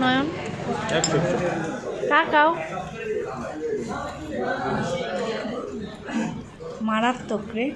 নয়ন তাকাও মারাত্মক রে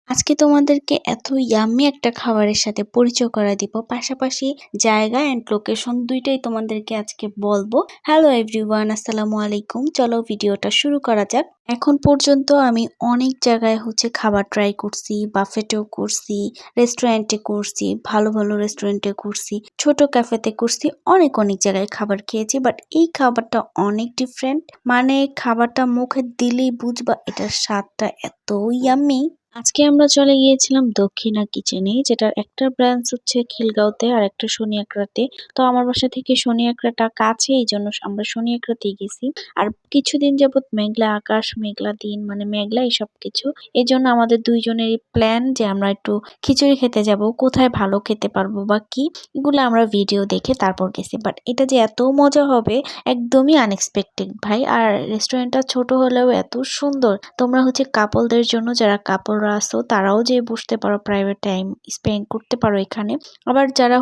আজকে তোমাদেরকে এত ইয়াম্মি একটা খাবারের সাথে পরিচয় করা দিব, পাশাপাশি জায়গা এন্ড লোকেশন দুইটাই তোমাদেরকে আজকে বলবো। হ্যালো এভরিওয়ান, আসসালামু আলাইকুম। চলো ভিডিওটা শুরু করা যাক। এখন পর্যন্ত আমি অনেক জায়গায় খাবার ট্রাই করছি, বাফেটেও করছি, রেস্টুরেন্টে করছি, ভালো ভালো রেস্টুরেন্টে করছি, ছোট ক্যাফেতে করছি, অনেক অনেক জায়গায় খাবার খেয়েছি। বাট এই খাবারটা অনেক ডিফারেন্ট, মানে খাবারটা মুখে দিলেই বুঝবা এটার স্বাদটা এত ইয়াম্মি। আজকে আমরা চলে গিয়েছিলাম দক্ষিণা কিচেনে, যেটার একটা ব্রাঞ্চ খিলগাঁওতে আর একটা শনিয়াকড়াতে। তো আমার বাসা থেকে শনিয়াকড়াটা কাছে, এই জন্য আমরা শনিয়াকড়াতেই গেছি। আর কিছুদিন যাবত মেঘলা আকাশ, মেঘলা দিন, মানে মেঘলা এই সব কিছু, এই জন্য আমাদের দুইজনেরই প্ল্যান যে আমরা একটু খিচুড়ি খেতে যাব। কোথায় ভালো খেতে পারবো বা কি, এগুলো আমরা ভিডিও দেখে তারপর গেছি। বাট এটা যে এত মজা হবে একদমই আনএক্সপেক্টেড ভাই। আর রেস্টুরেন্টটা ছোট হলেও এত সুন্দর। তোমরা কাপলদের জন্য, যারা কাপলরা আছো তারাও যে বসতে পারো, প্রাইভেট টাইম স্পেন্ড করতে পারো এখানে। আবার যারা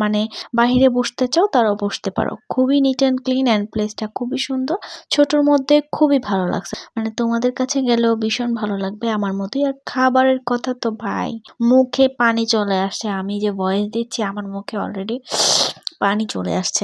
মানে বাহিরে বসতে চাও তারাও বসতে পারো। খুবই নিট অ্যান্ড ক্লিন অ্যান্ড প্লেসটা খুবই সুন্দর, ছোটর মধ্যে খুবই ভালো লাগছে। মানে তোমাদের কাছে গেলেও ভীষণ ভালো লাগবে আমার মতোই। আর খাবারের কথা তো ভাই, মুখে পানি চলে আসছে। আমি যে ভয়েস দিচ্ছি আমার মুখে অলরেডি পানি চলে আসছে।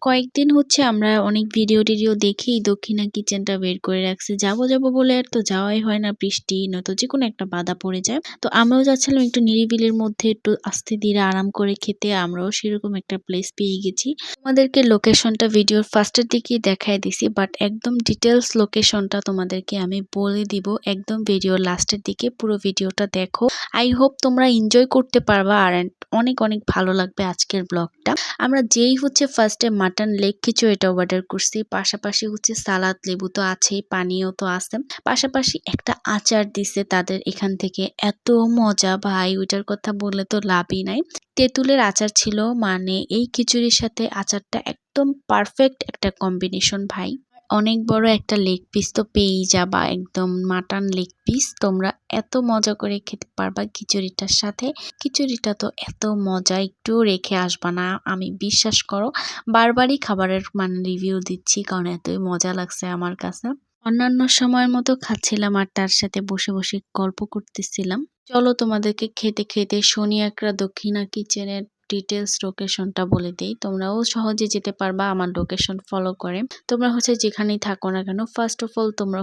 কয়েকদিন আমরা অনেক ভিডিও টিডিও দেখেই দক্ষিণা কিচেনটা বের করে রাখছি। যাবো যাবো বলে আর তো যাওয়াই হয় না, বৃষ্টি নয়তো যে কোনো একটা বাধা পড়ে যায়। তো আমরাও যাচ্ছিলাম একটু নিরিবিলির মধ্যে, একটু আস্তে ধীরে আরাম করে খেতে। আমরাও সেরকম একটা প্লেস পেয়ে গেছি। তোমাদেরকে লোকেশনটা ভিডিওর ফার্স্টের দিকেই দেখায় দিছি, বাট একদম ডিটেলস লোকেশনটা তোমাদেরকে আমি বলে দিব একদম ভিডিওর লাস্টের দিকে। পুরো ভিডিওটা দেখো, আই হোপ তোমরা এনজয় করতে পারবা আর অনেক অনেক ভালো লাগবে আজকের ব্লগটা। আমরা যেই ফার্স্টে মাটন লেগ খিচুড়িটা অর্ডার করছি, পাশাপাশি সালাদ, লেবু তো আছেই, পানীয় তো আছে, পাশাপাশি একটা আচার দিছে তাদের এখান থেকে। এত মজা ভাই, ওইটার কথা বললে তো লাভই নাই। তেঁতুলের আচার ছিল, মানে এই খিচুড়ির সাথে আচারটা একদম পারফেক্ট একটা কম্বিনেশন ভাই। অনেক বড় একটা লেগ পিস তো পেয়েই যাবা, একদম মাটন লেগ পিস। তোমরা এত মজা করে খেতে পারবা খিচুড়িটার সাথে। খিচুড়িটা তো এত মজা, একটু রেখে আসবা না, আমি বিশ্বাস করো। বারবারই খাবারের রিভিউ দিচ্ছি, কারণ এতই মজা লাগছে আমার কাছে। অন্যান্য সময়ের মতো খাচ্ছিলাম আর তার সাথে বসে বসে গল্প করতেছিলাম। চলো তোমাদেরকে খেতে খেতে শনিয়াকড়া দক্ষিণা কিচেনের ডিটেলস লোকেশনটা বলে দেই। তোমরাও সহজে যেতে পারবা আমার লোকেশন ফলো করে। তোমরা যেখানেই থাকো না কেন, ফার্স্ট অফ অল তোমরা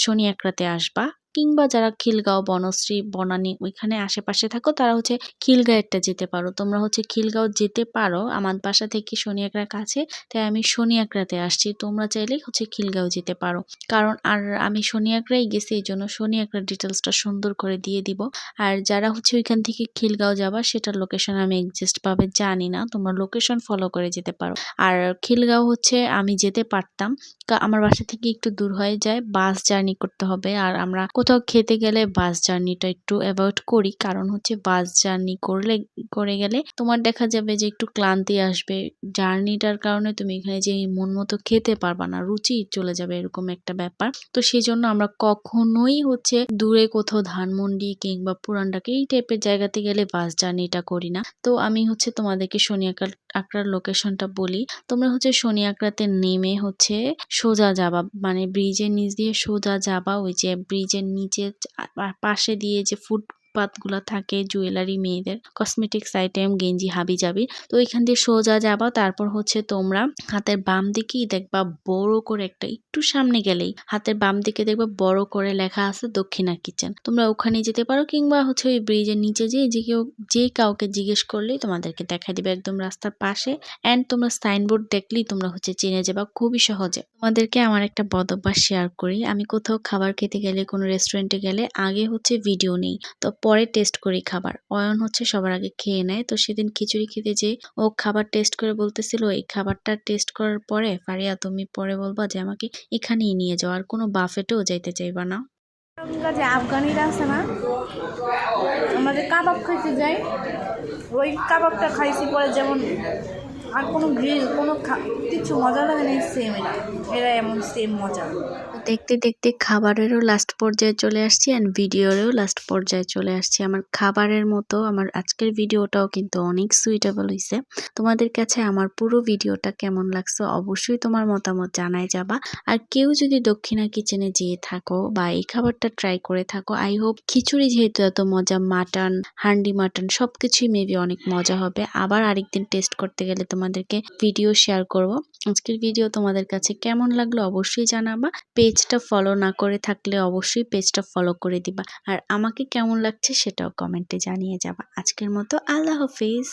শনিয়াকড়াতে আসবা, কিংবা যারা খিলগাঁও, বনশ্রী, বনানী ওইখানে আশেপাশে থাকো তারা খিলগাঁওটা যেতে পারো। তোমরা খিলগাঁও যেতে পারো, আমার বাসা থেকে শনিয়াকড়া কাছে, তাই আমি শনিয়াকড়াতে আসছি। তোমরা চাইলে খিলগাঁও যেতে পারো, কারণ আর আমি শনিয়াকড়াই গেছি, এই জন্য শনিয়াকড়ার ডিটেলসটা সুন্দর করে দিয়ে দিব। আর যারা ওইখান থেকে খিলগাঁও যাবা, সেটার লোকেশন আমি এক্সাক্ট ভাবে জানি না, তোমরা লোকেশন ফলো করে যেতে পারো। আর খিলগাঁও আমি যেতে পারতাম, আমার বাসা থেকে একটু দূর হয়ে যায়, বাস জার্নি করতে হবে। আর আমরা কোথাও খেতে গেলে বাস জার্নিটা একটু অ্যাভয়েড করি, কারণ বাস জার্নি করে গেলে তোমার দেখা যাবে যে একটু ক্লান্তি আসবে। জার্নিটার কারণে তুমি এখানে যে মন মতো খেতে পারবা না, রুচি চলে যাবে, এরকম একটা ব্যাপার। তো সেই জন্য আমরা কখনোই দূরে কোথাও ধানমন্ডি কিংবা পুরানঢাকা এই টাইপের জায়গাতে গেলে বাস জার্নিটা করি না। তো আমি তোমাদেরকে শনিয়াকড়ার লোকেশনটা বলি। তোমরা শনিয়াকড়াতে নেমে সোজা যাবা, মানে ব্রিজের নিচ দিয়ে সোজা যাবা। ওই যে ব্রিজের নিচে পাশে দিয়ে যে ফুটপাতগুলো থাকে, জুয়েলারি, মেয়েদের কসমেটিক্স আইটেম, গেঞ্জি, হাবিজাবি, তো ওইখান দিয়ে সোজা যাবা। তারপর তোমরা হাতের বাম দিকেই দেখবা বড় করে একটু সামনে গেলেই হাতের বাম দিকে দেখবা বড় করে লেখা আছে দক্ষিণা কিচেন। তোমরা ওখানে যেতে পারো, কিংবা ওই ব্রিজের নিচে যে কাউকে জিজ্ঞেস করলেই তোমাদেরকে দেখা দিবে, একদম রাস্তার পাশে। এন্ড তোমরা সাইনবোর্ড দেখলেই তোমরা চিনে যাবা খুবই সহজে। তোমাদেরকে আমার একটা বদ অভ্যাস শেয়ার করি। আমি কোথাও খাবার খেতে গেলে, কোনো রেস্টুরেন্টে গেলে আগে ভিডিও নেই, তো পরে টেস্ট করি খাবার। অয়ন হচ্ছে সবার আগে খেয়ে নেয়। তো সেদিন খিচুড়ি খেতে যেয়ে ও খাবার টেস্ট করে বলতেছিল, "এই খাবারটা টেস্ট করার পরে ফারিয়া তুমি পরে বলবা যে আমাকে এখানেই নিয়ে যাও, আর কোনো বাফেটেও যাইতে চাইবা না।" আমরা যে আফগানিরা আছে না, আমরা যে কাবাব খাইতে যাই, ওই কাবাবটা খাইছি পরে যেমন আর কোনো গ্রিল কোনো কিছু মজা লাগে না, সেম এরা এমন সেম মজা। দেখতে দেখতে খাবারেরও লাস্ট পর্যায়ে চলে আসছি অ্যান্ড ভিডিওরও লাস্ট পর্যায়ে চলে আসছি। আমার খাবারের মতো আমার আজকের ভিডিওটাও কিন্তু অনেক সুইটেবল হইছে। তোমাদের কাছে আমার পুরো ভিডিওটা কেমন লাগছে অবশ্যই তোমার মতামত জানায় যাবা। আর কেউ যদি দক্ষিণা কিচেনে যেয়ে থাকো বা এই খাবারটা ট্রাই করে থাকো, আই হোপ খিচুড়ি যেহেতু এত মজা, মাটন, হান্ডি মাটন সবকিছুই মেবি অনেক মজা হবে। আবার আরেকদিন টেস্ট করতে গেলে তোমাদেরকে ভিডিও শেয়ার করব। আজকের ভিডিও তোমাদের কাছে কেমন লাগলো অবশ্যই জানাবা। পেজটা ফলো না করে থাকলে অবশ্যই পেজটা ফলো করে দিবা। আর আমাকে কেমন লাগছে সেটাও কমেন্টে জানিয়ে যাবা। আজকের মতো আল্লাহ হাফেজ।